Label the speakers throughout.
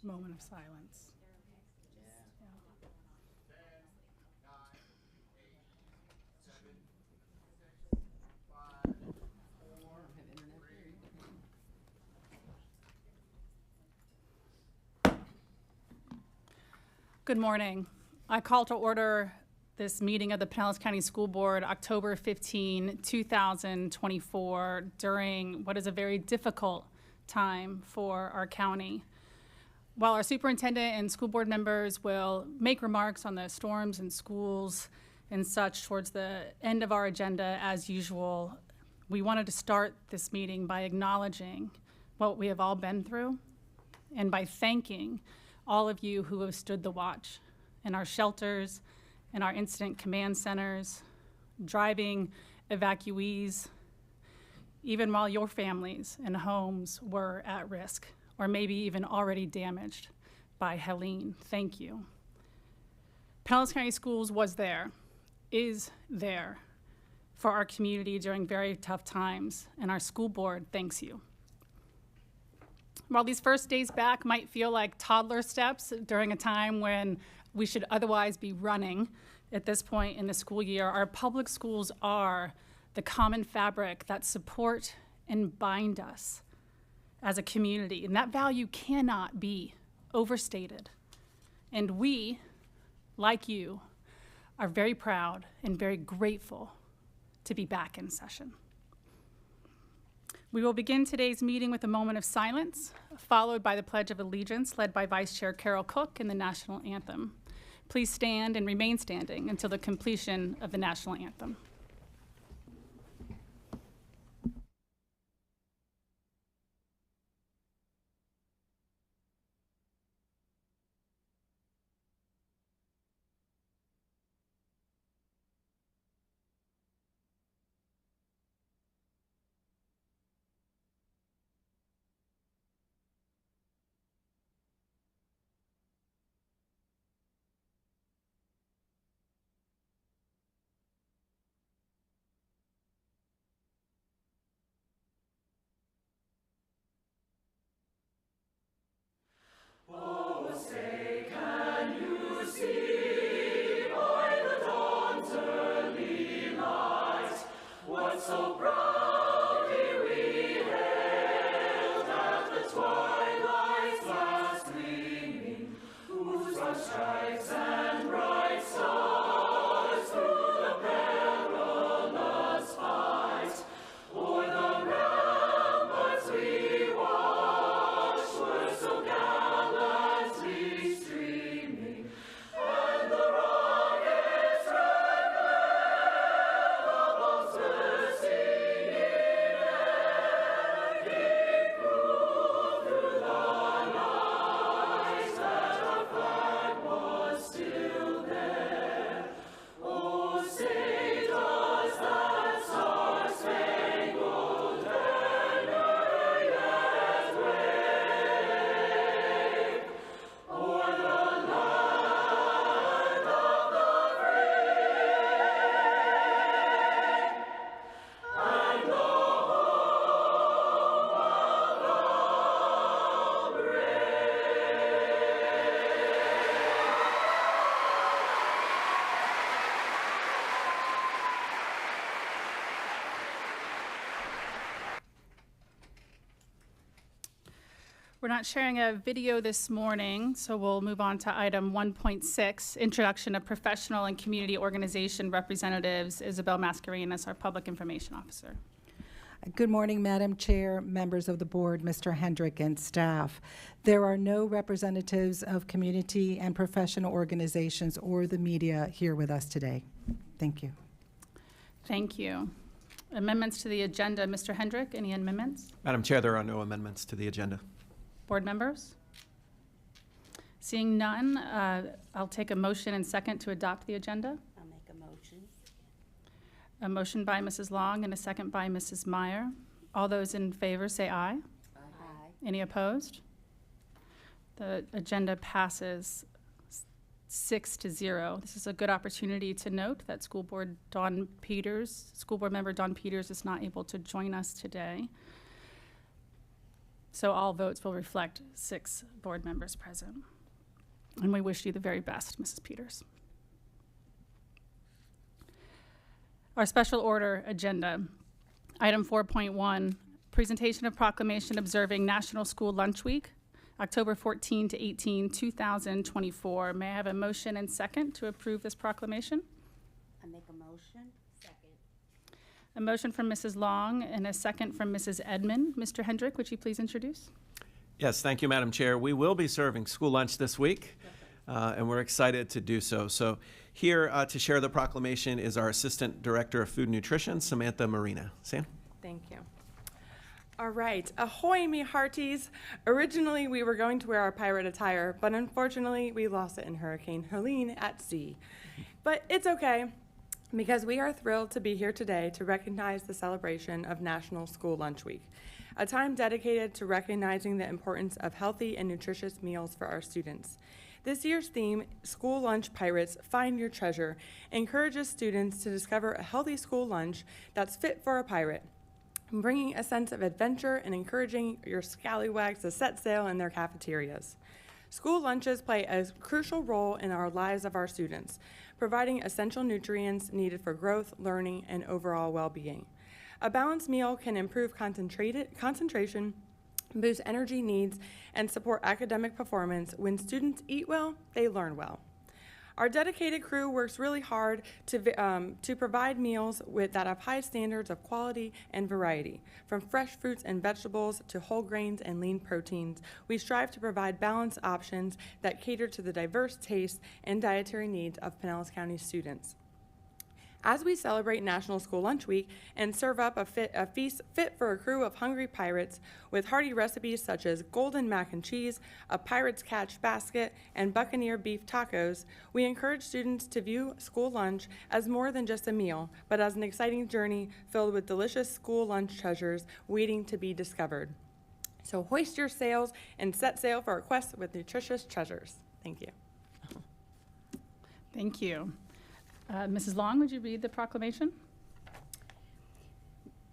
Speaker 1: moment of silence. Good morning. I call to order this meeting of the Pinellas County School Board, October 15, 2024, during what is a very difficult time for our county. While our superintendent and school board members will make remarks on the storms and schools and such towards the end of our agenda as usual, we wanted to start this meeting by acknowledging what we have all been through and by thanking all of you who have stood the watch in our shelters, in our incident command centers, driving evacuees, even while your families and homes were at risk or maybe even already damaged by Helene. Thank you. Pinellas County Schools was there, is there for our community during very tough times, and our school board thanks you. While these first days back might feel like toddler steps during a time when we should otherwise be running at this point in the school year, our public schools are the common fabric that support and bind us as a community, and that value cannot be overstated. And we, like you, are very proud and very grateful to be back in session. We will begin today's meeting with a moment of silence, followed by the Pledge of Allegiance led by Vice Chair Carol Cook and the National Anthem. Please stand and remain standing until the completion of the National Anthem.
Speaker 2: Oh, say, can you see by the dawn's early light what so proudly we hailed at the twilight's last gleaming, whose broad stripes and bright stars through the perilous fight o'er the ramparts we watched were so gallantly streaming, and the rockets red glare above bursting in air gave proof through the night that our flag was still there. Oh, say does that star-spangled banner yet wave o'er the land of the free and the home of the brave?
Speaker 1: We're not sharing a video this morning, so we'll move on to item 1.6, Introduction of Professional and Community Organization Representatives. Isabel Mascarenas, our Public Information Officer.
Speaker 3: Good morning, Madam Chair, members of the board, Mr. Hendrick, and staff. There are no representatives of community and professional organizations or the media here with us today. Thank you.
Speaker 1: Thank you. Amendments to the agenda. Mr. Hendrick, any amendments?
Speaker 4: Madam Chair, there are no amendments to the agenda.
Speaker 1: Board members? Seeing none, I'll take a motion and second to adopt the agenda.
Speaker 5: I'll make a motion.
Speaker 1: A motion by Mrs. Long and a second by Mrs. Meyer. All those in favor say aye.
Speaker 5: Aye.
Speaker 1: Any opposed? The agenda passes 6-0. This is a good opportunity to note that School Board Member Dawn Peters is not able to join us today. So all votes will reflect 6 board members present. And we wish you the very best, Mrs. Peters. Our special order agenda. Item 4.1, presentation of proclamation observing National School Lunch Week, October 14 to 18, 2024. May I have a motion and second to approve this proclamation?
Speaker 5: I make a motion. Second.
Speaker 1: A motion from Mrs. Long and a second from Mrs. Edmond. Mr. Hendrick, would you please introduce?
Speaker 4: Yes, thank you, Madam Chair. We will be serving school lunch this week, and we're excited to do so. So here to share the proclamation is our Assistant Director of Food and Nutrition, Samantha Marina. Sam?
Speaker 6: Thank you. All right, ahoy me hearties. Originally we were going to wear our pirate attire, but unfortunately we lost it in Hurricane Helene at sea. But it's okay, because we are thrilled to be here today to recognize the celebration of National School Lunch Week, a time dedicated to recognizing the importance of healthy and nutritious meals for our students. This year's theme, School Lunch Pirates, Find Your Treasure, encourages students to discover a healthy school lunch that's fit for a pirate, bringing a sense of adventure and encouraging your scallywags to set sail in their cafeterias. School lunches play a crucial role in our lives of our students, providing essential nutrients needed for growth, learning, and overall well-being. A balanced meal can improve concentration, boost energy needs, and support academic performance. When students eat well, they learn well. Our dedicated crew works really hard to provide meals that have high standards of quality and variety. From fresh fruits and vegetables to whole grains and lean proteins, we strive to provide balanced options that cater to the diverse tastes and dietary needs of Pinellas County students. As we celebrate National School Lunch Week and serve up a feast fit for a crew of hungry pirates with hearty recipes such as golden mac and cheese, a pirate's catch basket, and buccaneer beef tacos, we encourage students to view school lunch as more than just a meal, but as an exciting journey filled with delicious school lunch treasures waiting to be discovered. So hoist your sails and set sail for a quest with nutritious treasures. Thank you.
Speaker 1: Thank you. Mrs. Long, would you read the proclamation?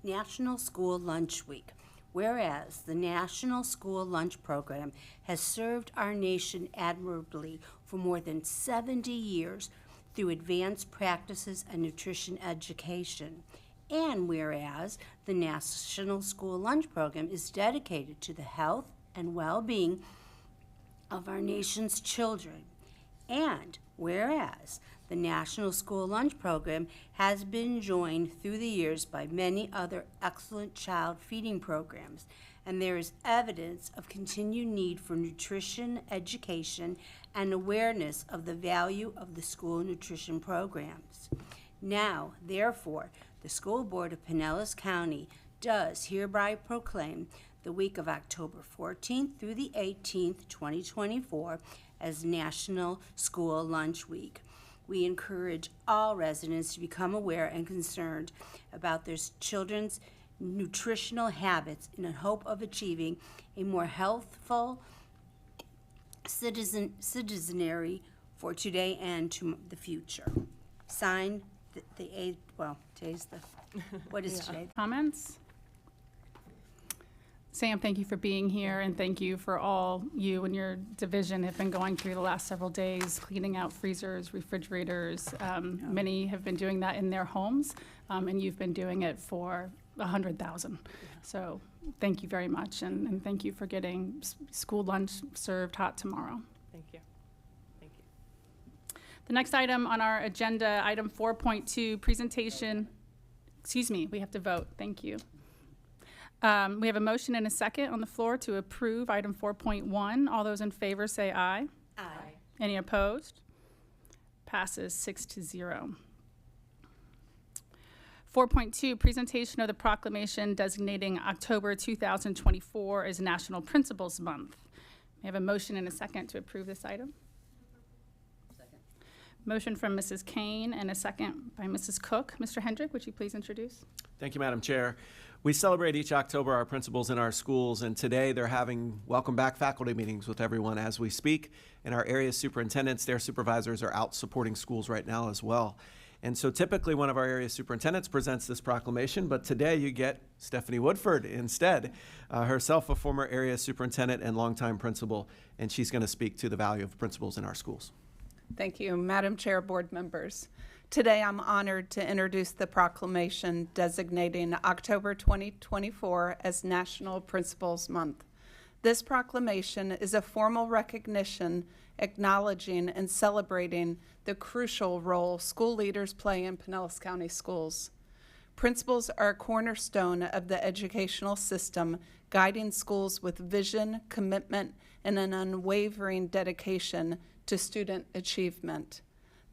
Speaker 5: National School Lunch Week. Whereas the National School Lunch Program has served our nation admirably for more than 70 years through advanced practices and nutrition education. And whereas the National School Lunch Program is dedicated to the health and well-being of our nation's children. And whereas the National School Lunch Program has been joined through the years by many other excellent child feeding programs, and there is evidence of continued need for nutrition education and awareness of the value of the school nutrition programs. Now, therefore, the School Board of Pinellas County does hereby proclaim the week of October 14th through the 18th, 2024, as National School Lunch Week. We encourage all residents to become aware and concerned about their children's nutritional habits in the hope of achieving a more healthful citizenry for today and to the future. Signed, today's what is today?
Speaker 1: Comments? Sam, thank you for being here, and thank you for all you and your division have been going through the last several days, cleaning out freezers, refrigerators. Many have been doing that in their homes, and you've been doing it for 100,000. So thank you very much, and thank you for getting school lunch served hot tomorrow.
Speaker 6: Thank you. Thank you.
Speaker 1: The next item on our agenda, item 4.2, presentation. Excuse me, we have to vote. Thank you. We have a motion and a second on the floor to approve item 4.1. All those in favor say aye.
Speaker 5: Aye.
Speaker 1: Any opposed? Passes 6-0. 4.2, presentation of the proclamation designating October 2024 as National Principals Month. We have a motion and a second to approve this item.
Speaker 5: Second.
Speaker 1: Motion from Mrs. Kane and a second by Mrs. Cook. Mr. Hendrick, would you please introduce?
Speaker 4: Thank you, Madam Chair. We celebrate each October our principals in our schools, and today they're having welcome back faculty meetings with everyone as we speak. And our area superintendents, their supervisors are out supporting schools right now as well. And so typically one of our area superintendents presents this proclamation, but today you get Stephanie Woodford instead, herself a former area superintendent and longtime principal, and she's going to speak to the value of principals in our schools.
Speaker 7: Thank you, Madam Chair, board members. Today, I'm honored to introduce the proclamation designating October 2024 as National Principals Month. This proclamation is a formal recognition acknowledging and celebrating the crucial role school leaders play in Pinellas County Schools. Principals are a cornerstone of the educational system, guiding schools with vision, commitment, and an unwavering dedication to student achievement.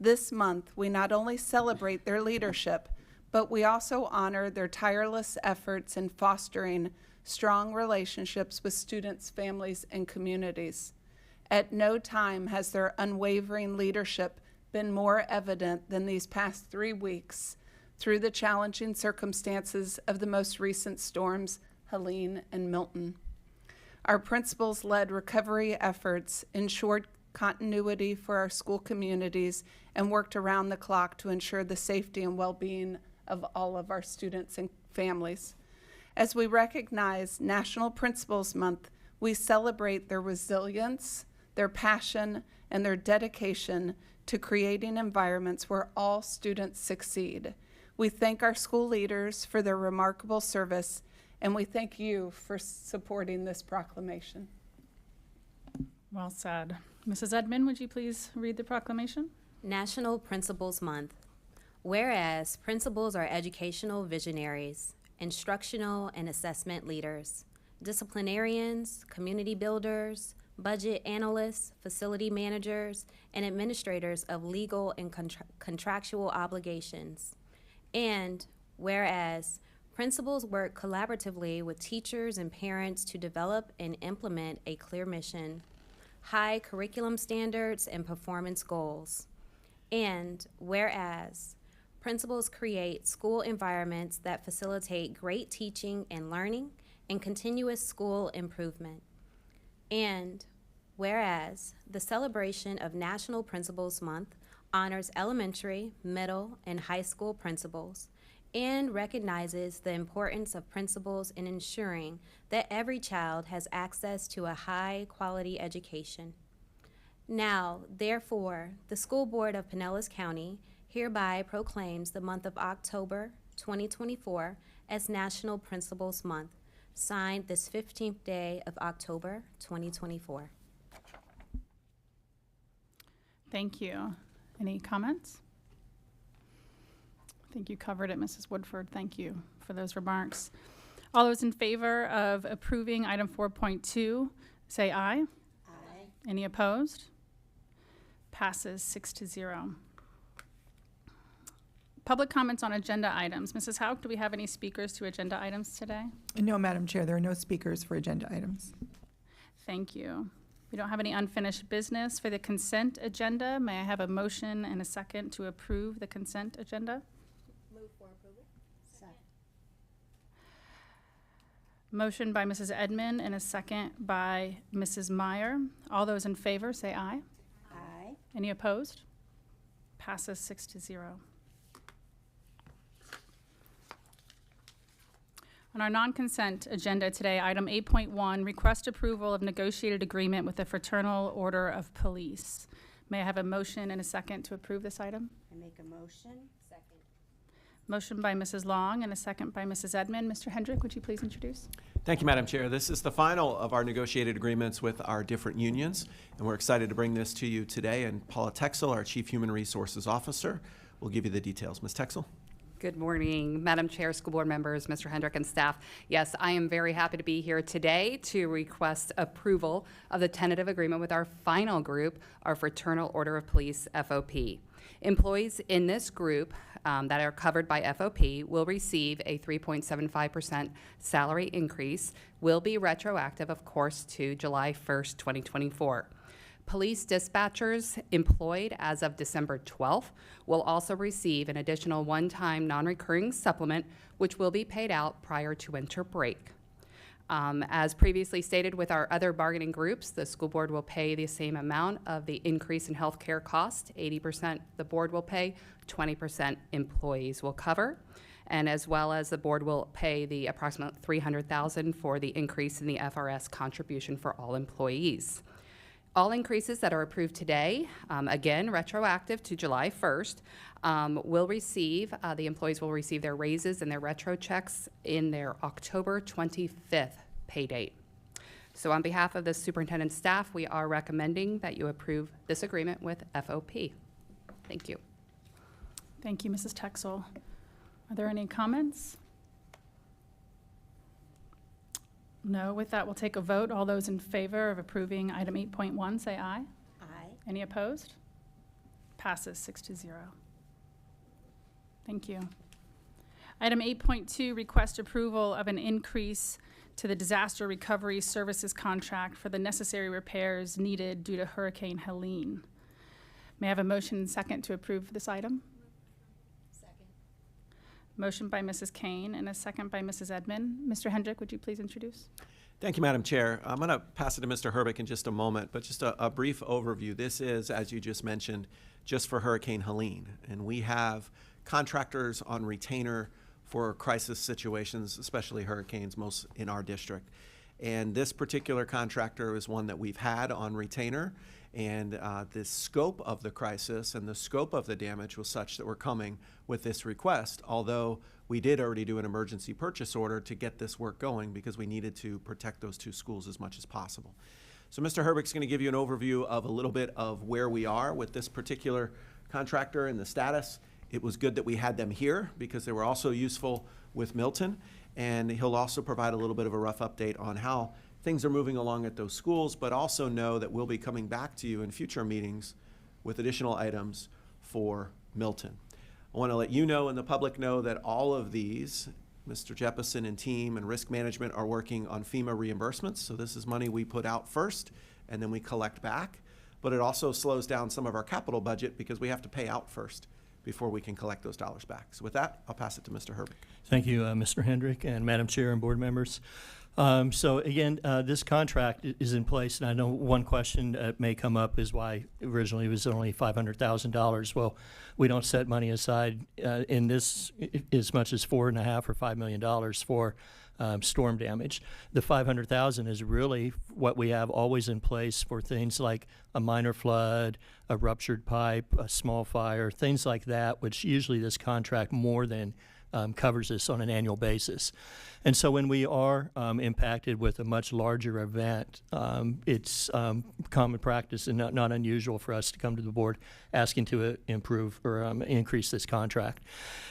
Speaker 7: This month, we not only celebrate their leadership, but we also honor their tireless efforts in fostering strong relationships with students, families, and communities. At no time has their unwavering leadership been more evident than these past 3 weeks through the challenging circumstances of the most recent storms, Helene and Milton. Our principals led recovery efforts, ensured continuity for our school communities, and worked around the clock to ensure the safety and well-being of all of our students and families. As we recognize National Principals Month, we celebrate their resilience, their passion, and their dedication to creating environments where all students succeed. We thank our school leaders for their remarkable service, and we thank you for supporting this proclamation.
Speaker 1: Well said. Mrs. Edmond, would you please read the proclamation?
Speaker 8: National Principals Month. Whereas principals are educational visionaries, instructional and assessment leaders, disciplinarians, community builders, budget analysts, facility managers, and administrators of legal and contractual obligations. And whereas principals work collaboratively with teachers and parents to develop and implement a clear mission, high curriculum standards, and performance goals. And whereas principals create school environments that facilitate great teaching and learning and continuous school improvement. And whereas the celebration of National Principals Month honors elementary, middle, and high school principals and recognizes the importance of principals in ensuring that every child has access to a high-quality education. Now, therefore, the School Board of Pinellas County hereby proclaims the month of October 2024 as National Principals Month, signed this 15th day of October 2024.
Speaker 1: Thank you. Any comments? I think you covered it, Mrs. Woodford. Thank you for those remarks. All those in favor of approving item 4.2, say aye.
Speaker 5: Aye.
Speaker 1: Any opposed? Passes 6-0. Public comments on agenda items. Mrs. Hauk, do we have any speakers to agenda items today?
Speaker 9: No, Madam Chair, there are no speakers for agenda items.
Speaker 1: Thank you. We don't have any unfinished business for the consent agenda. May I have a motion and a second to approve the consent agenda?
Speaker 5: Move for approval. Second.
Speaker 1: Motion by Mrs. Edmond and a second by Mrs. Meyer. All those in favor, say aye.
Speaker 5: Aye.
Speaker 1: Any opposed? Passes 6-0. On our non-consent agenda today, item 8.1, request approval of negotiated agreement with the Fraternal Order of Police. May I have a motion and a second to approve this item?
Speaker 5: I make a motion. Second.
Speaker 1: Motion by Mrs. Long and a second by Mrs. Edmond. Mr. Hendrick, would you please introduce?
Speaker 4: Thank you, Madam Chair. This is the final of our negotiated agreements with our different unions, and we're excited to bring this to you today. And Paula Texel, our Chief Human Resources Officer, will give you the details. Ms. Texel.
Speaker 10: Good morning, Madam Chair, school board members, Mr. Hendrick, and staff. Yes, I am very happy to be here today to request approval of the tentative agreement with our final group, our Fraternal Order of Police, FOP. Employees in this group that are covered by FOP will receive a 3.75% salary increase, will be retroactive, of course, to July 1st, 2024. Police dispatchers employed as of December 12th will also receive an additional one-time non-recurring supplement, which will be paid out prior to winter break. As previously stated with our other bargaining groups, the school board will pay the same amount of the increase in healthcare cost. 80% the board will pay, 20% employees will cover. And as well as the board will pay the approximate $300,000 for the increase in the FRS contribution for all employees. All increases that are approved today, again, retroactive to July 1st, the employees will receive their raises and their retro checks in their October 25th pay date. So on behalf of the superintendent's staff, we are recommending that you approve this agreement with FOP. Thank you.
Speaker 1: Thank you, Mrs. Texel. Are there any comments? No. With that, we'll take a vote. All those in favor of approving item 8.1, say aye.
Speaker 5: Aye.
Speaker 1: Any opposed? Passes 6-0. Thank you. Item 8.2, request approval of an increase to the disaster recovery services contract for the necessary repairs needed due to Hurricane Helene. May I have a motion and second to approve this item? Motion by Mrs. Kane and a second by Mrs. Edmond. Mr. Hendrick, would you please introduce?
Speaker 4: Thank you, Madam Chair. I'm going to pass it to Mr. Herbeck in just a moment, but just a brief overview. This is, as you just mentioned, just for Hurricane Helene. And we have contractors on retainer for crisis situations, especially hurricanes, most in our district. And this particular contractor is one that we've had on retainer. And the scope of the crisis and the scope of the damage was such that we're coming with this request, although we did already do an emergency purchase order to get this work going because we needed to protect those two schools as much as possible. So Mr. Herbeck's going to give you an overview of a little bit of where we are with this particular contractor and the status. It was good that we had them here because they were also useful with Milton. And he'll also provide a little bit of a rough update on how things are moving along at those schools, but also know that we'll be coming back to you in future meetings with additional items for Milton. I want to let you know and the public know that all of these, Mr. Jeppesen and team and risk management are working on FEMA reimbursements. So this is money we put out first and then we collect back. But it also slows down some of our capital budget because we have to pay out first before we can collect those dollars back. So with that, I'll pass it to Mr. Herbeck.
Speaker 11: Thank you, Mr. Hendrick and Madam Chair and board members. So again, this contract is in place, and I know one question that may come up is why originally it was only $500,000. Well, we don't set money aside in this as much as $4.5 or $5 million for storm damage. The $500,000 is really what we have always in place for things like a minor flood, a ruptured pipe, a small fire, things like that, which usually this contract more than covers this on an annual basis. And so when we are impacted with a much larger event, it's common practice and not unusual for us to come to the board asking to improve or increase this contract.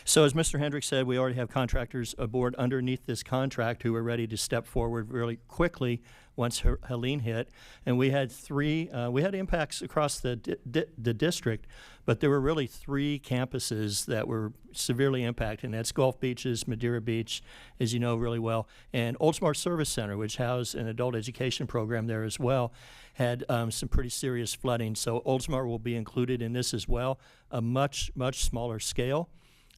Speaker 11: So as Mr. Hendrick said, we already have contractors aboard underneath this contract who are ready to step forward really quickly once Helene hit. And we had we had impacts across the district, but there were really 3 campuses that were severely impacted, and that's Gulf Beaches, Madeira Beach, as you know really well, and Oldsmar Service Center, which housed an adult education program there as well, had some pretty serious flooding. So Oldsmar will be included in this as well, a much smaller scale.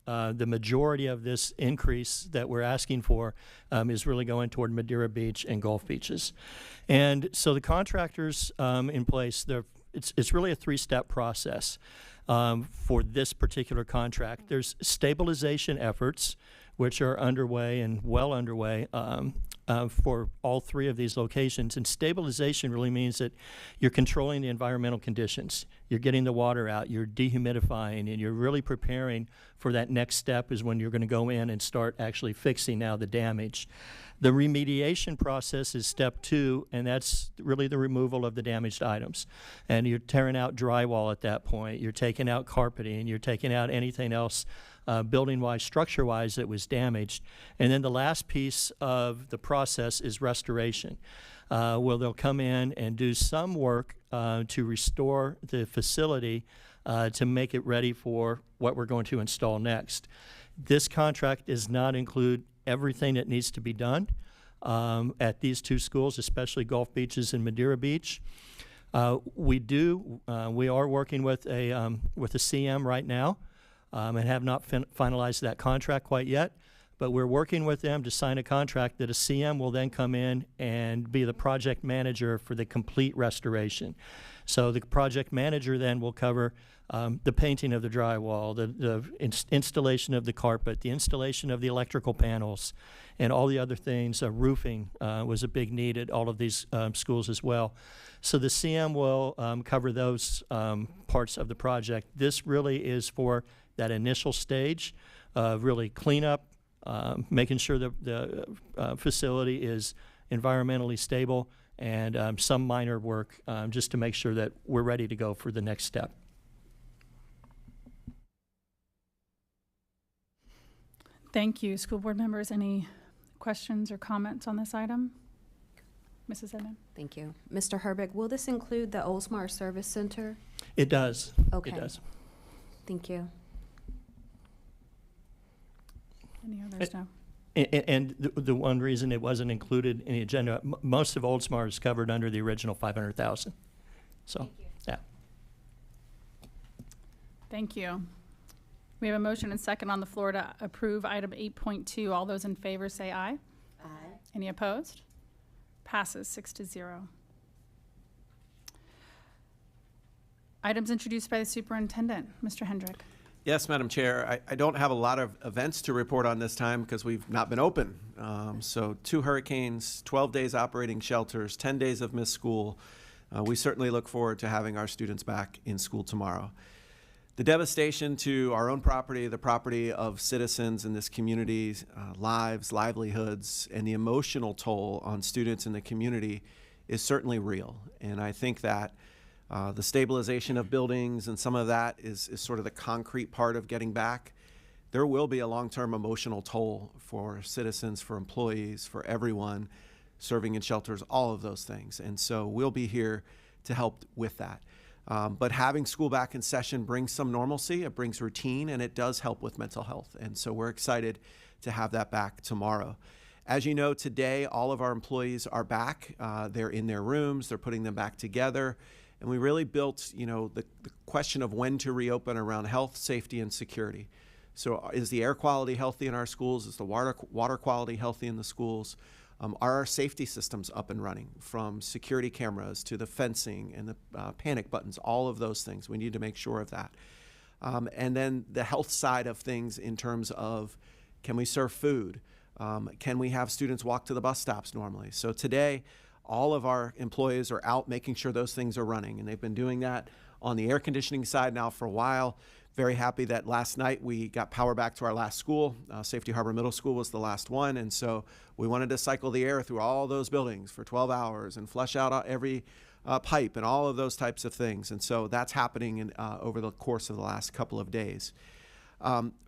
Speaker 11: The majority of this increase that we're asking for is really going toward Madeira Beach and Gulf Beaches. And so the contractors in place, it's really a 3-step process for this particular contract. There's stabilization efforts, which are underway and well underway for all 3 of these locations. And stabilization really means that you're controlling the environmental conditions. You're getting the water out, you're dehumidifying, and you're really preparing for that next step is when you're going to go in and start actually fixing now the damage. The remediation process is step 2, and that's really the removal of the damaged items. And you're tearing out drywall at that point. You're taking out carpeting. You're taking out anything else building-wise, structure-wise that was damaged. And then the last piece of the process is restoration. Where they'll come in and do some work to restore the facility to make it ready for what we're going to install next. This contract does not include everything that needs to be done at these 2 schools, especially Gulf Beaches and Madeira Beach. We are working with a CM right now and have not finalized that contract quite yet. But we're working with them to sign a contract that a CM will then come in and be the project manager for the complete restoration. So the project manager then will cover the painting of the drywall, the installation of the carpet, the installation of the electrical panels, and all the other things. Roofing was a big need at all of these schools as well. So the CM will cover those parts of the project. This really is for that initial stage of really cleanup, making sure that the facility is environmentally stable, and some minor work just to make sure that we're ready to go for the next step.
Speaker 1: Thank you. School board members, any questions or comments on this item? Mrs. Edmond?
Speaker 8: Thank you. Mr. Herbeck, will this include the Oldsmar Service Center?
Speaker 11: It does.
Speaker 8: Okay.
Speaker 11: It does.
Speaker 8: Thank you.
Speaker 1: Any others? No.
Speaker 11: And the one reason it wasn't included in the agenda, most of Oldsmar is covered under the original 500,000. So, yeah.
Speaker 1: Thank you. We have a motion and second on the floor to approve item 8.2. All those in favor say aye.
Speaker 5: Aye.
Speaker 1: Any opposed? Passes 6-0. Items introduced by the superintendent. Mr. Hendrick.
Speaker 4: Yes, Madam Chair. I don't have a lot of events to report on this time because we've not been open. So 2 hurricanes, 12 days operating shelters, 10 days of missed school. We certainly look forward to having our students back in school tomorrow. The devastation to our own property, the property of citizens in this community, lives, livelihoods, and the emotional toll on students in the community is certainly real. And I think that the stabilization of buildings and some of that is sort of the concrete part of getting back. There will be a long-term emotional toll for citizens, for employees, for everyone serving in shelters, all of those things. And so we'll be here to help with that. But having school back in session brings some normalcy, it brings routine, and it does help with mental health. And so we're excited to have that back tomorrow. As you know, today, all of our employees are back. They're in their rooms, they're putting them back together. And we really built, the question of when to reopen around health, safety, and security. So is the air quality healthy in our schools? Is the water quality healthy in the schools? Are our safety systems up and running, from security cameras to the fencing and the panic buttons, all of those things? We need to make sure of that. And then the health side of things in terms of, can we serve food? Can we have students walk to the bus stops normally? So today, all of our employees are out making sure those things are running, and they've been doing that on the air conditioning side now for a while. Very happy that last night we got power back to our last school. Safety Harbor Middle School was the last one, and so we wanted to cycle the air through all those buildings for 12 hours and flush out every pipe and all of those types of things. And so that's happening over the course of the last couple of days.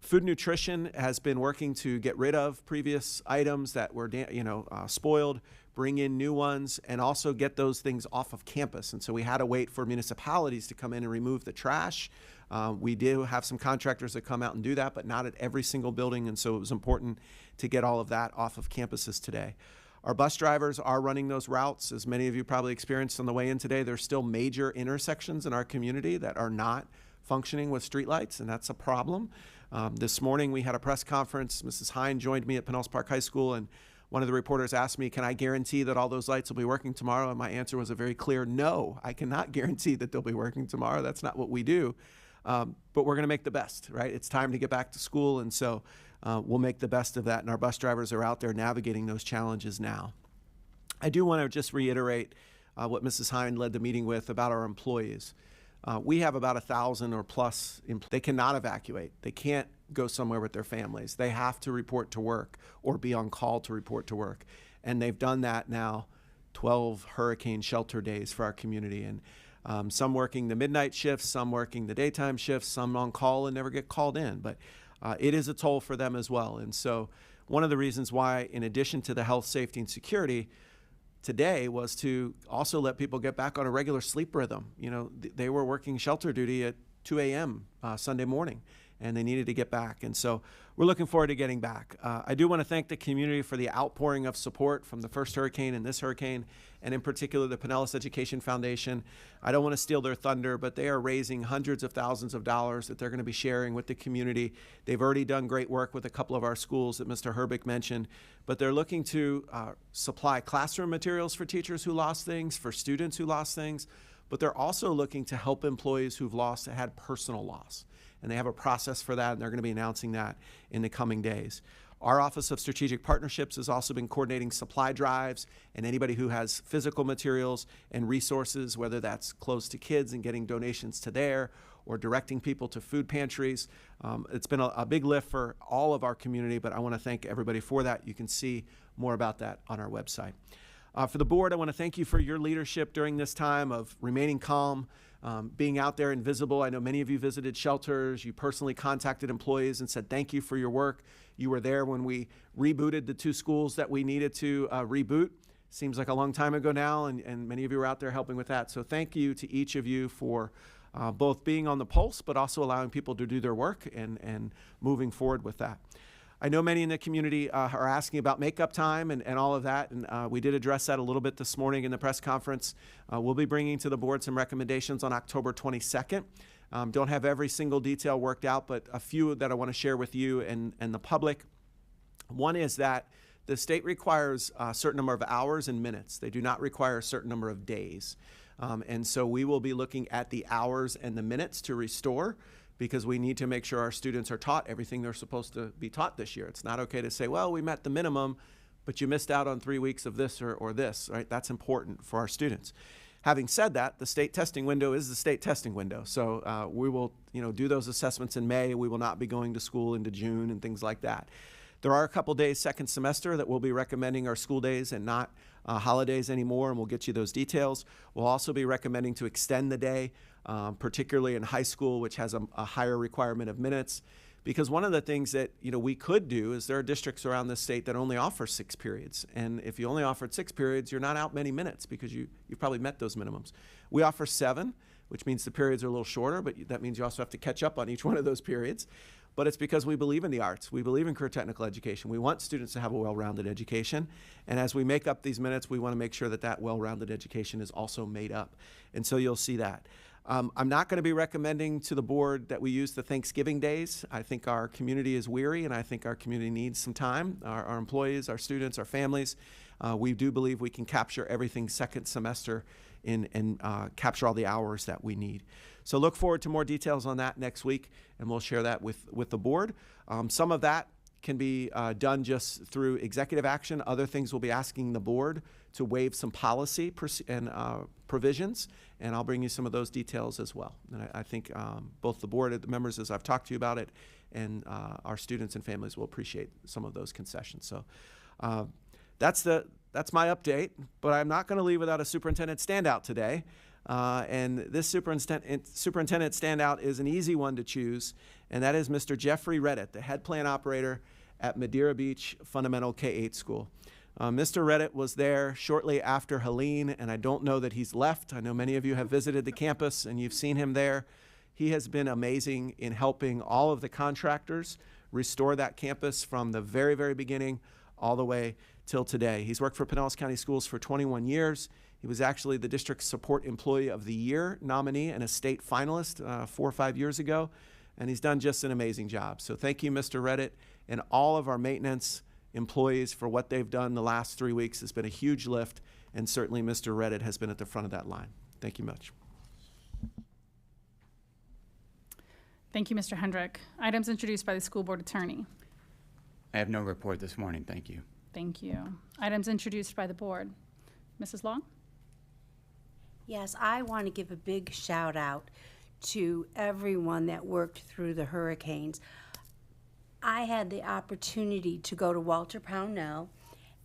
Speaker 4: Food Nutrition has been working to get rid of previous items that were spoiled, bring in new ones, and also get those things off of campus. And so we had to wait for municipalities to come in and remove the trash. We do have some contractors that come out and do that, but not at every single building, and so it was important to get all of that off of campuses today. Our bus drivers are running those routes. As many of you probably experienced on the way in today, there's still major intersections in our community that are not functioning with streetlights, and that's a problem. This morning we had a press conference. Mrs. Hine joined me at Pinellas Park High School, and one of the reporters asked me, can I guarantee that all those lights will be working tomorrow? And my answer was a very clear no. I cannot guarantee that they'll be working tomorrow. That's not what we do. But we're going to make the best, right? It's time to get back to school, and so we'll make the best of that, and our bus drivers are out there navigating those challenges now. I do want to just reiterate what Mrs. Hine led the meeting with about our employees. We have about 1,000 or plus employees. They cannot evacuate. They can't go somewhere with their families. They have to report to work or be on call to report to work. And they've done that now 12 hurricane shelter days for our community. And some working the midnight shifts, some working the daytime shifts, some on call and never get called in. But it is a toll for them as well. And so one of the reasons why, in addition to the health, safety, and security, today was to also let people get back on a regular sleep rhythm. They were working shelter duty at 2 a.m. Sunday morning. and they needed to get back. And so we're looking forward to getting back. I do want to thank the community for the outpouring of support from the first hurricane and this hurricane, and in particular the Pinellas Education Foundation. I don't want to steal their thunder, but they are raising hundreds of thousands of dollars that they're going to be sharing with the community. They've already done great work with a couple of our schools that Mr. Herbick mentioned, but they're looking to supply classroom materials for teachers who lost things, for students who lost things, but they're also looking to help employees who've had personal loss. And they have a process for that, and they're going to be announcing that in the coming days. Our Office of Strategic Partnerships has also been coordinating supply drives, and anybody who has physical materials and resources, whether that's clothes to kids and getting donations to there, or directing people to food pantries. It's been a big lift for all of our community, but I want to thank everybody for that. You can see more about that on our website. For the board, I want to thank you for your leadership during this time of remaining calm, being out there and visible. I know many of you visited shelters. You personally contacted employees and said thank you for your work. You were there when we rebooted the 2 schools that we needed to reboot. Seems like a long time ago now, and many of you were out there helping with that. So thank you to each of you for both being on the pulse, but also allowing people to do their work and moving forward with that. I know many in the community are asking about makeup time and all of that, and we did address that a little bit this morning in the press conference. We'll be bringing to the board some recommendations on October 22nd. Don't have every single detail worked out, but a few that I want to share with you and the public. One is that the state requires a certain number of hours and minutes. They do not require a certain number of days. And so we will be looking at the hours and the minutes to restore, because we need to make sure our students are taught everything they're supposed to be taught this year. It's not okay to say, well, we met the minimum, but you missed out on 3 weeks of this or this, right? That's important for our students. Having said that, the state testing window is the state testing window. So we will do those assessments in May. We will not be going to school into June and things like that. There are a couple days second semester that we'll be recommending are school days and not holidays anymore, and we'll get you those details. We'll also be recommending to extend the day, particularly in high school, which has a higher requirement of minutes. Because one of the things that we could do is there are districts around the state that only offer 6 periods. And if you only offered 6 periods, you're not out many minutes because you've probably met those minimums. We offer 7, which means the periods are a little shorter, but that means you also have to catch up on each one of those periods. But it's because we believe in the arts. We believe in career technical education. We want students to have a well-rounded education. And as we make up these minutes, we want to make sure that that well-rounded education is also made up. And so you'll see that. I'm not going to be recommending to the board that we use the Thanksgiving days. I think our community is weary, and I think our community needs some time. Our employees, our students, our families. We do believe we can capture everything second semester and capture all the hours that we need. So look forward to more details on that next week, and we'll share that with the board. Some of that can be done just through executive action. Other things we'll be asking the board to waive some policy and provisions, and I'll bring you some of those details as well. And I think both the board and the members, as I've talked to you about it, and our students and families will appreciate some of those concessions. So that's my update, but I'm not going to leave without a superintendent standout today. And this superintendent standout is an easy one to choose, and that is Mr. Jeffrey Reddit, the head plan operator at Madeira Beach Fundamental K-8 School. Mr. Reddit was there shortly after Helene, and I don't know that he's left. I know many of you have visited the campus and you've seen him there. He has been amazing in helping all of the contractors restore that campus from the very, very beginning all the way till today. He's worked for Pinellas County Schools for 21 years. He was actually the District Support Employee of the Year nominee and a state finalist 4 or 5 years ago, and he's done just an amazing job. So thank you, Mr. Reddit, and all of our maintenance employees for what they've done the last 3 weeks. Has been a huge lift, and certainly Mr. Reddit has been at the front of that line. Thank you much.
Speaker 1: Thank you, Mr. Hendrick. Items introduced by the school board attorney.
Speaker 12: I have no report this morning. Thank you.
Speaker 1: Thank you. Items introduced by the board. Mrs. Long?
Speaker 5: Yes, I want to give a big shout out to everyone that worked through the hurricanes. I had the opportunity to go to Walter Pownell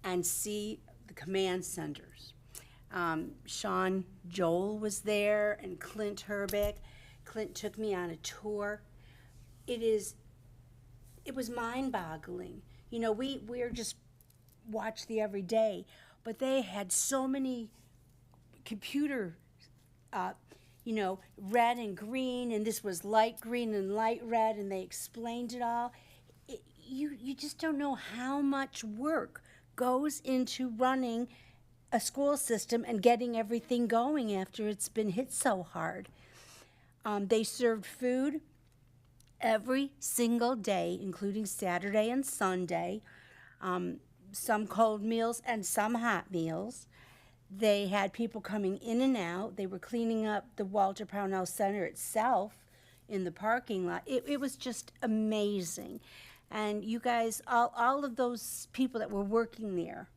Speaker 5: and see the command centers. Sean Joel was there and Clint Herbeck. Clint took me on a tour. It was mind-boggling. We're just watch the everyday, but they had so many computer red and green, and this was light green and light red, and they explained it all. You just don't know how much work goes into running a school system and getting everything going after it's been hit so hard. They served food every single day, including Saturday and Sunday, some cold meals and some hot meals. They had people coming in and out. They were cleaning up the Walter Brownell Center itself in the parking lot. It was just amazing. And you guys, all of those people that were working there,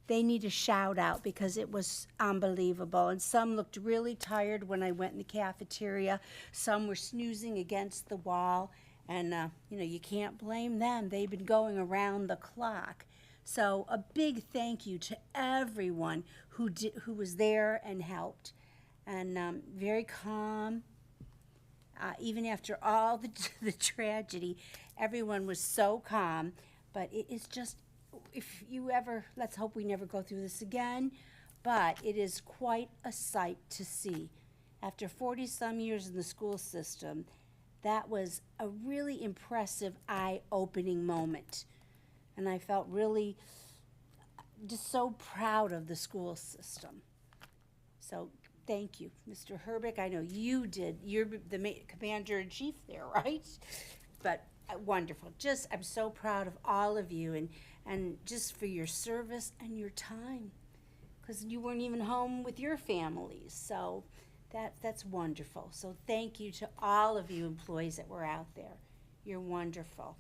Speaker 5: they need a shout out because it was unbelievable. And some looked really tired when I went in the cafeteria. Some were snoozing against the wall. And, you can't blame them. They've been going around the clock. So a big thank you to everyone who was there and helped. And very calm. Even after all the tragedy, everyone was so calm. But it is just, if you ever, let's hope we never go through this again, but it is quite a sight to see. After 40-some years in the school system, that was a really impressive, eye-opening moment. And I felt really just so proud of the school system. So thank you, Mr. Herbeck. I know you did. You're the commander-in-chief there, right? But wonderful. I'm so proud of all of you and just for your service and your time, because you weren't even home with your families. So that's wonderful. So thank you to all of you employees that were out there. You're wonderful.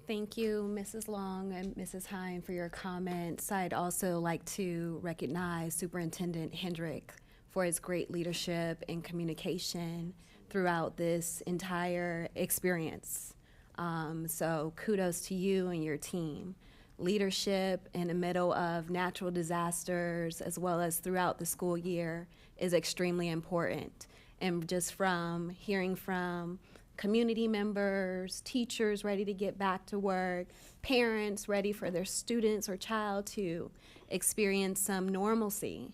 Speaker 8: Thank you, Mrs. Long and Mrs. Hine, for your comments. I'd also like to recognize Superintendent Hendrick for his great leadership and communication throughout this entire experience. So kudos to you and your team. Leadership in the middle of natural disasters as well as throughout the school year is extremely important. And just from hearing from community members, teachers ready to get back to work, parents ready for their students or child to experience some normalcy,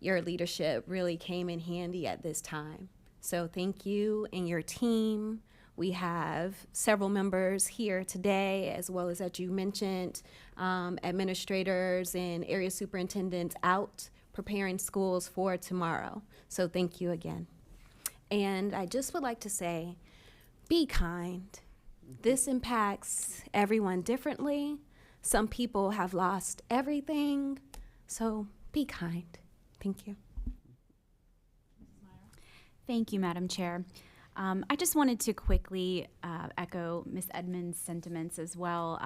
Speaker 8: your leadership really came in handy at this time. So thank you and your team. We have several members here today, as well as you mentioned, administrators and area superintendents out preparing schools for tomorrow. So thank you again. And I just would like to say, be kind. This impacts everyone differently. Some people have lost everything, so be kind. Thank you.
Speaker 13: Thank you, Madam Chair. I just wanted to quickly echo Ms. Edmonds' sentiments as well.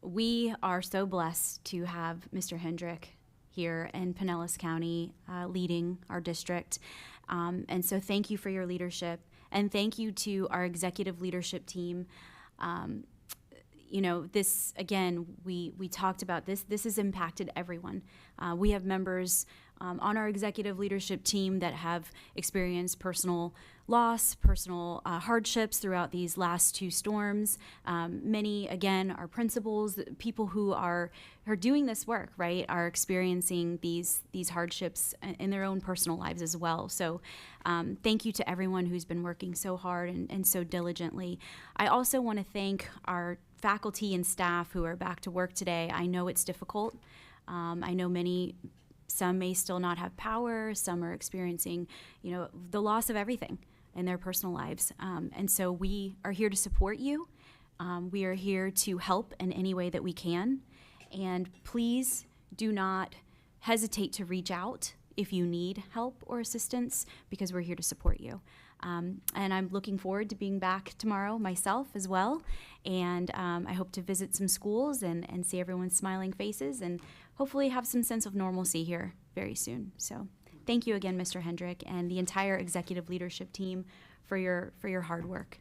Speaker 13: We are so blessed to have Mr. Hendrick here in Pinellas County leading our district. And so thank you for your leadership, and thank you to our executive leadership team. This, again, we talked about this. This has impacted everyone. We have members on our executive leadership team that have experienced personal loss, personal hardships throughout these last two storms. Many, again, are principals, people who are doing this work, right, are experiencing these hardships in their own personal lives as well. So thank you to everyone who's been working so hard and so diligently. I also want to thank our faculty and staff who are back to work today. I know it's difficult. I know some may still not have power. Some are experiencing, the loss of everything in their personal lives. And so we are here to support you. We are here to help in any way that we can. And please do not hesitate to reach out if you need help or assistance, because we're here to support you. And I'm looking forward to being back tomorrow myself as well. And I hope to visit some schools and see everyone's smiling faces and hopefully have some sense of normalcy here very soon. So thank you again, Mr. Hendrick, and the entire executive leadership team for your hard work.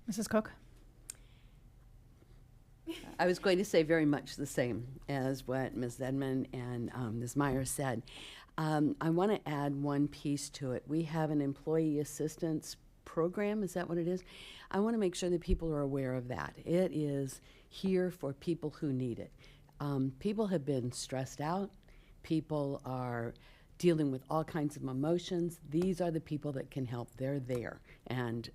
Speaker 1: Mrs. Cook?
Speaker 14: I was going to say very much the same as what Ms. Edmond and Ms. Meyer said. I want to add one piece to it. We have an employee assistance program. Is that what it is? I want to make sure that people are aware of that. It is here for people who need it. People have been stressed out. People are dealing with all kinds of emotions. These are the people that can help. They're there. And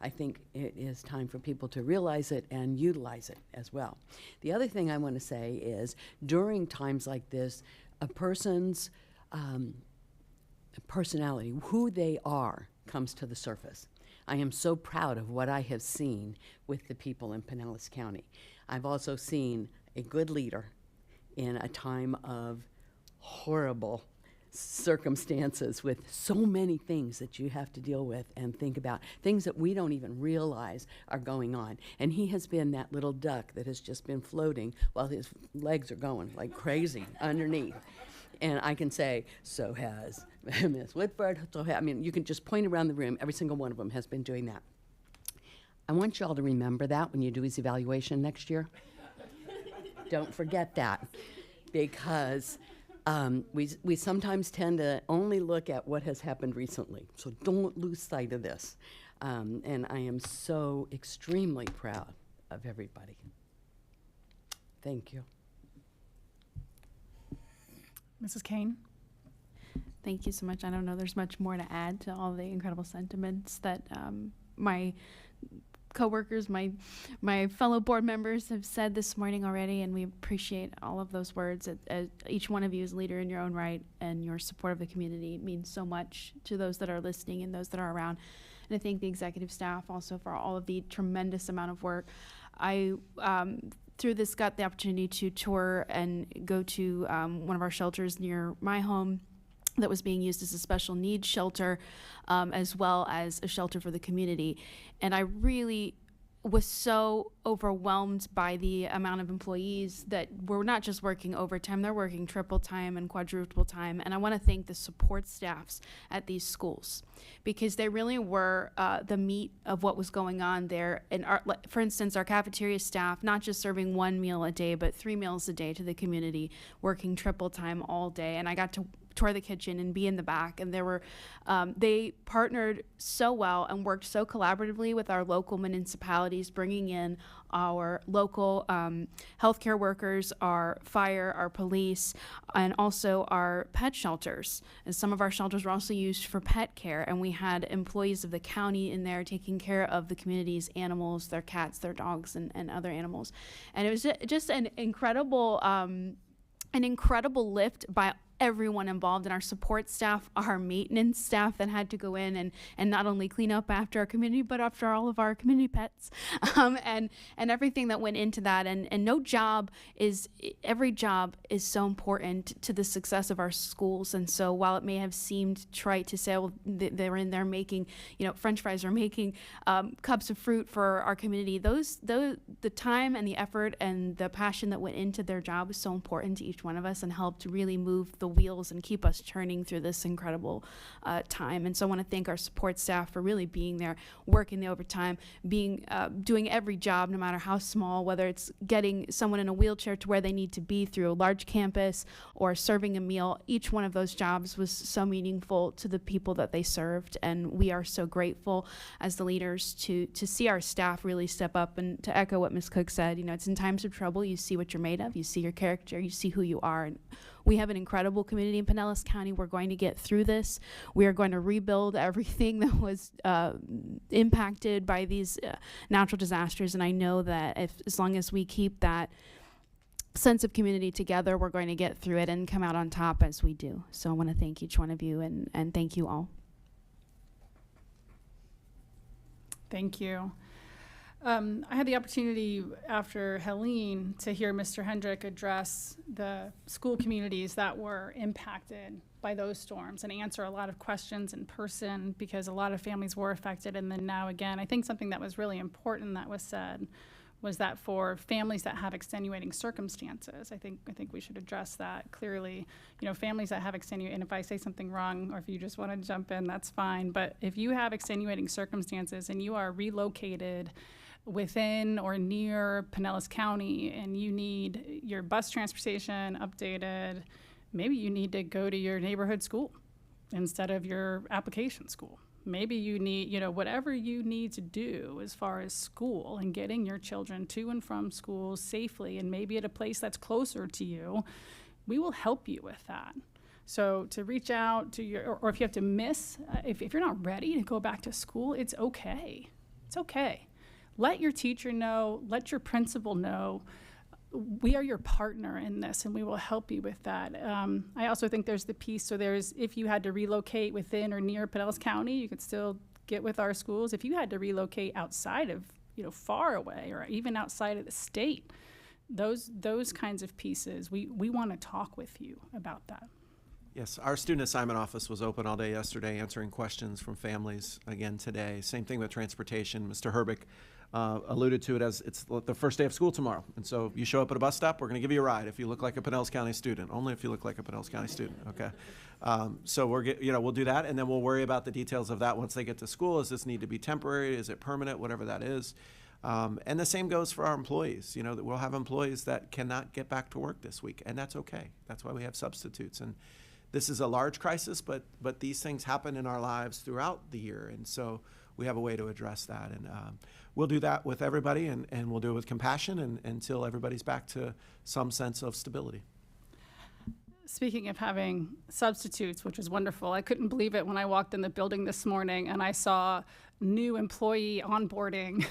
Speaker 14: I think it is time for people to realize it and utilize it as well. The other thing I want to say is during times like this, a person's personality, who they are, comes to the surface. I am so proud of what I have seen with the people in Pinellas County. I've also seen a good leader in a time of horrible circumstances with so many things that you have to deal with and think about, things that we don't even realize are going on. And he has been that little duck that has just been floating while his legs are going like crazy underneath. And I can say, so has Ms. Whitford, I mean, you can just point around the room, every single one of them has been doing that. I want you all to remember that when you do his evaluation next year. Don't forget that, because we sometimes tend to only look at what has happened recently. So don't lose sight of this. And I am so extremely proud of everybody. Thank you.
Speaker 1: Mrs. Kane?
Speaker 15: Thank you so much. I don't know there's much more to add to all the incredible sentiments that my coworkers, my fellow board members have said this morning already, and we appreciate all of those words. Each one of you is a leader in your own right, and your support of the community means so much to those that are listening and those that are around. And I thank the executive staff also for all of the tremendous amount of work. I through this got the opportunity to tour and go to one of our shelters near my home that was being used as a special needs shelter, as well as a shelter for the community. And I really was so overwhelmed by the amount of employees that were not just working overtime, they're working triple time and quadruple time. And I want to thank the support staffs at these schools, because they really were the meat of what was going on there. And for instance, our cafeteria staff, not just serving one meal a day, but 3 meals a day to the community, working triple time all day. And I got to tour the kitchen and be in the back, and there were they partnered so well and worked so collaboratively with our local municipalities, bringing in our local healthcare workers, our fire, our police, and also our pet shelters. And some of our shelters were also used for pet care, and we had employees of the county in there taking care of the community's animals, their cats, their dogs, and other animals. And it was just an incredible lift by everyone involved, in our support staff, our maintenance staff that had to go in and not only clean up after our community, but after all of our community pets, and everything that went into that. And every job is so important to the success of our schools. And so while it may have seemed trite to say, well, they're in there making, French fries or making cups of fruit for our community, the time and the effort and the passion that went into their job was so important to each one of us and helped really move the wheels and keep us churning through this incredible time. And so I want to thank our support staff for really being there, working the overtime, doing every job, no matter how small, whether it's getting someone in a wheelchair to where they need to be through a large campus or serving a meal. Each one of those jobs was so meaningful to the people that they served, and we are so grateful as the leaders to see our staff really step up. And to echo what Ms. Cook said, it's in times of trouble you see what you're made of, you see your character, you see who you are. And we have an incredible community in Pinellas County. We're going to get through this. We are going to rebuild everything that was impacted by these natural disasters. And I know that as long as we keep that sense of community together, we're going to get through it and come out on top as we do. So I want to thank each one of you and thank you all.
Speaker 1: Thank you. I had the opportunity after Helene to hear Mr. Hendrick address the school communities that were impacted by those storms and answer a lot of questions in person, because a lot of families were affected. And then now again, I think something that was really important that was said was that for families that have extenuating circumstances, I think we should address that clearly. Families that have extenuating, and if I say something wrong or if you just want to jump in, that's fine. But if you have extenuating circumstances and you are relocated within or near Pinellas County and you need your bus transportation updated, maybe you need to go to your neighborhood school instead of your application school. Maybe you need, whatever you need to do as far as school and getting your children to and from school safely, and maybe at a place that's closer to you, we will help you with that. So to reach out to or if you have to miss, if you're not ready to go back to school, it's okay. It's okay. Let your teacher know, let your principal know. We are your partner in this, and we will help you with that. I also think there's the piece, so if you had to relocate within or near Pinellas County, you could still get with our schools. If you had to relocate outside of, far away, or even outside of the state, those kinds of pieces, we want to talk with you about that.
Speaker 4: Yes, our student assignment office was open all day yesterday, answering questions from families again today. Same thing with transportation. Mr. Herbick alluded to it as it's the first day of school tomorrow. And so you show up at a bus stop, we're going to give you a ride if you look like a Pinellas County student. Only if you look like a Pinellas County student, okay? So we'll do that, and then we'll worry about the details of that once they get to school. Does this need to be temporary? Is it permanent? Whatever that is. And the same goes for our employees. That we'll have employees that cannot get back to work this week, and that's okay. That's why we have substitutes. And this is a large crisis, but these things happen in our lives throughout the year, and so we have a way to address that. And we'll do that with everybody, and we'll do it with compassion until everybody's back to some sense of stability.
Speaker 1: Speaking of having substitutes, which was wonderful, I couldn't believe it when I walked in the building this morning and I saw new employee onboarding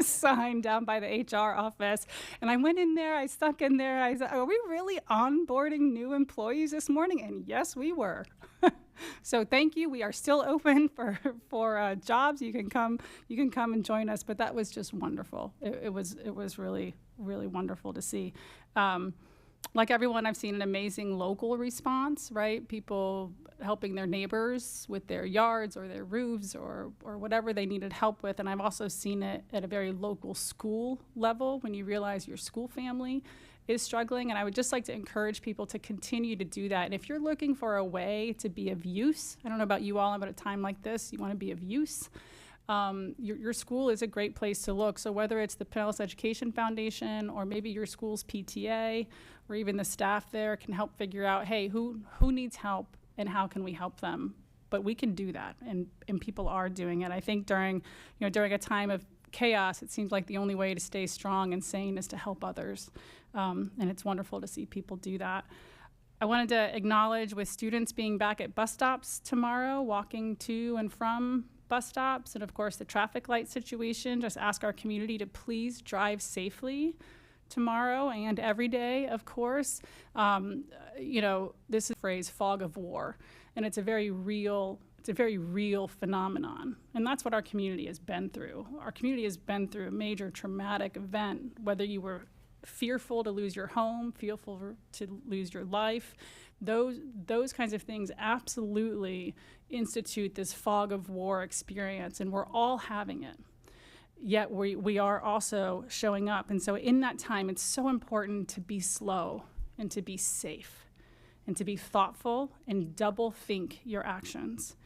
Speaker 1: sign down by the HR office. And I went in there, I stuck in there, I said, are we really onboarding new employees this morning? And yes, we were. So thank you. We are still open for jobs. You can come and join us. But that was just wonderful. It was really, really wonderful to see. Like everyone, I've seen an amazing local response, right? People helping their neighbors with their yards or their roofs or whatever they needed help with. And I've also seen it at a very local school level when you realize your school family is struggling. And I would just like to encourage people to continue to do that. And if you're looking for a way to be of use, I don't know about you all, but at a time like this, you want to be of use. Your school is a great place to look. So whether it's the Pinellas Education Foundation or maybe your school's PTA or even the staff there can help figure out, hey, who needs help and how can we help them? But we can do that, and people are doing it. I think during a time of chaos, it seems like the only way to stay strong and sane is to help others. And it's wonderful to see people do that. I wanted to acknowledge with students being back at bus stops tomorrow, walking to and from bus stops, and of course the traffic light situation, just ask our community to please drive safely tomorrow and every day, of course. This is the phrase fog of war, and it's a very real phenomenon. And that's what our community has been through. Our community has been through a major traumatic event, whether you were fearful to lose your home, fearful to lose your life. Those kinds of things absolutely institute this fog of war experience, and we're all having it. Yet we are also showing up. And so in that time, it's so important to be slow and to be safe and to be thoughtful and double think your actions.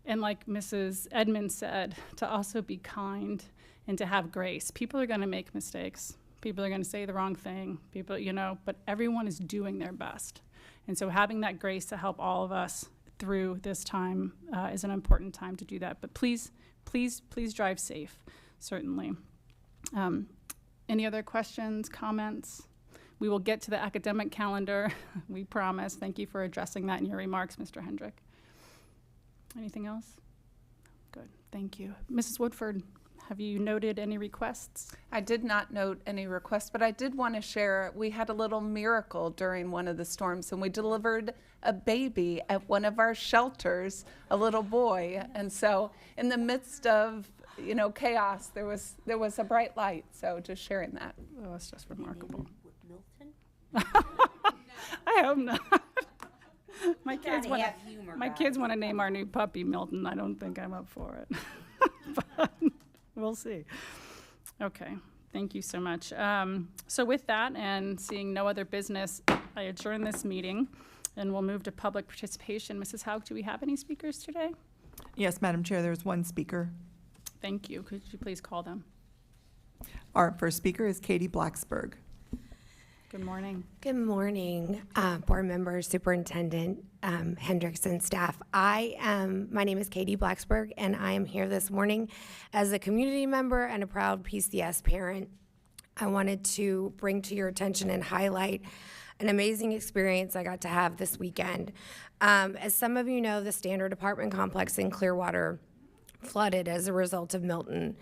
Speaker 1: And like Mrs. Edmonds said, to also be kind and to have grace. People are going to make mistakes. People are going to say the wrong thing. But everyone is doing their best. And so having that grace to help all of us through this time is an important time to do that. But please drive safe, certainly. Any other questions, comments? We will get to the academic calendar, we promise. Thank you for addressing that in your remarks, Mr. Hendrick. Anything else? Good, thank you. Mrs. Woodford, have you noted any requests?
Speaker 7: I did not note any requests, but I did want to share, we had a little miracle during one of the storms, and we delivered a baby at one of our shelters, a little boy. And so in the midst of chaos, there was a bright light. So just sharing that.
Speaker 1: Oh, that's just remarkable.
Speaker 5: Milton?
Speaker 1: I hope not. My kids want to name our new puppy Milton. I don't think I'm up for it. But we'll see. Okay, thank you so much. So with that, and seeing no other business, I adjourn this meeting, and we'll move to public participation. Mrs. Haug, do we have any speakers today?
Speaker 9: Yes, Madam Chair, there's one speaker.
Speaker 1: Thank you. Could you please call them?
Speaker 9: Our first speaker is Katie Blacksburg.
Speaker 1: Good morning.
Speaker 16: Good morning, board members, Superintendent Hendricks, staff. My name is Katie Blacksburg, and I am here this morning as a community member and a proud PCS parent. I wanted to bring to your attention and highlight an amazing experience I got to have this weekend. As some of you know, the Standard Apartment Complex in Clearwater flooded as a result of Milton.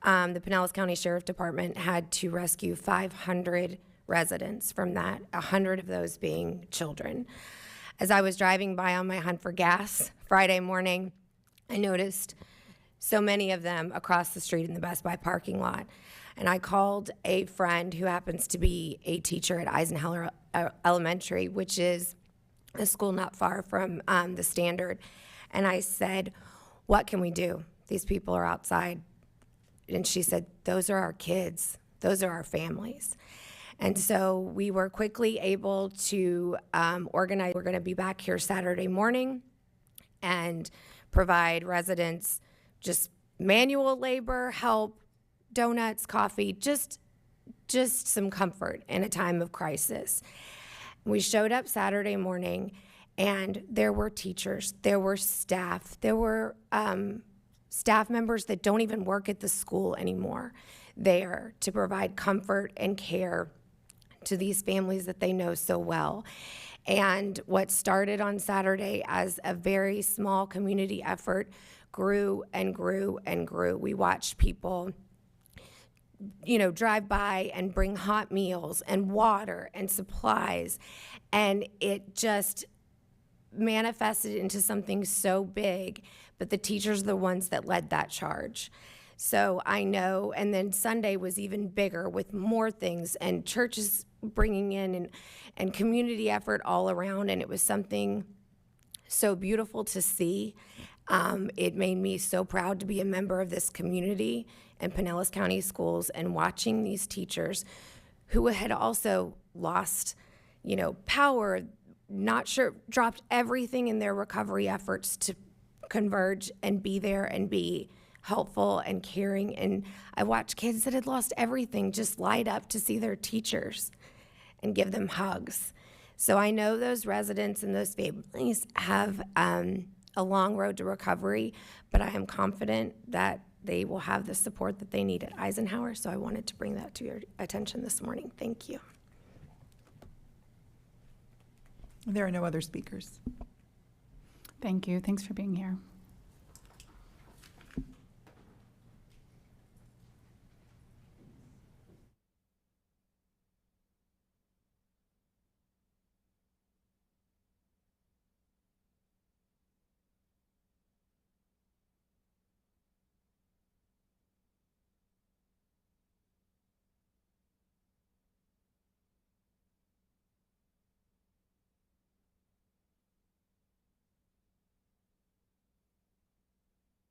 Speaker 16: The Pinellas County Sheriff Department had to rescue 500 residents from that, 100 of those being children. As I was driving by on my hunt for gas Friday morning, I noticed so many of them across the street in the Best Buy parking lot. And I called a friend who happens to be a teacher at Eisenhower Elementary, which is a school not far from the Standard. And I said, what can we do? These people are outside. And she said, those are our kids. Those are our families. And so we were quickly able to organize. We're going to be back here Saturday morning and provide residents just manual labor, help, donuts, coffee, just some comfort in a time of crisis. We showed up Saturday morning, and there were teachers, there were staff, there were staff members that don't even work at the school anymore there to provide comfort and care to these families that they know so well. And what started on Saturday as a very small community effort grew and grew and grew. We watched people, drive by and bring hot meals and water and supplies, and it just manifested into something so big, but the teachers are the ones that led that charge. So I know, and then Sunday was even bigger with more things and churches bringing in and community effort all around, and it was something so beautiful to see. It made me so proud to be a member of this community and Pinellas County Schools, and watching these teachers who had also lost, power, not sure, dropped everything in their recovery efforts to converge and be there and be helpful and caring. And I watched kids that had lost everything just light up to see their teachers and give them hugs. So I know those residents and those families have a long road to recovery, but I am confident that they will have the support that they need at Eisenhower. So I wanted to bring that to your attention this morning. Thank you.
Speaker 9: There are no other speakers.
Speaker 1: Thank you. Thanks for being here.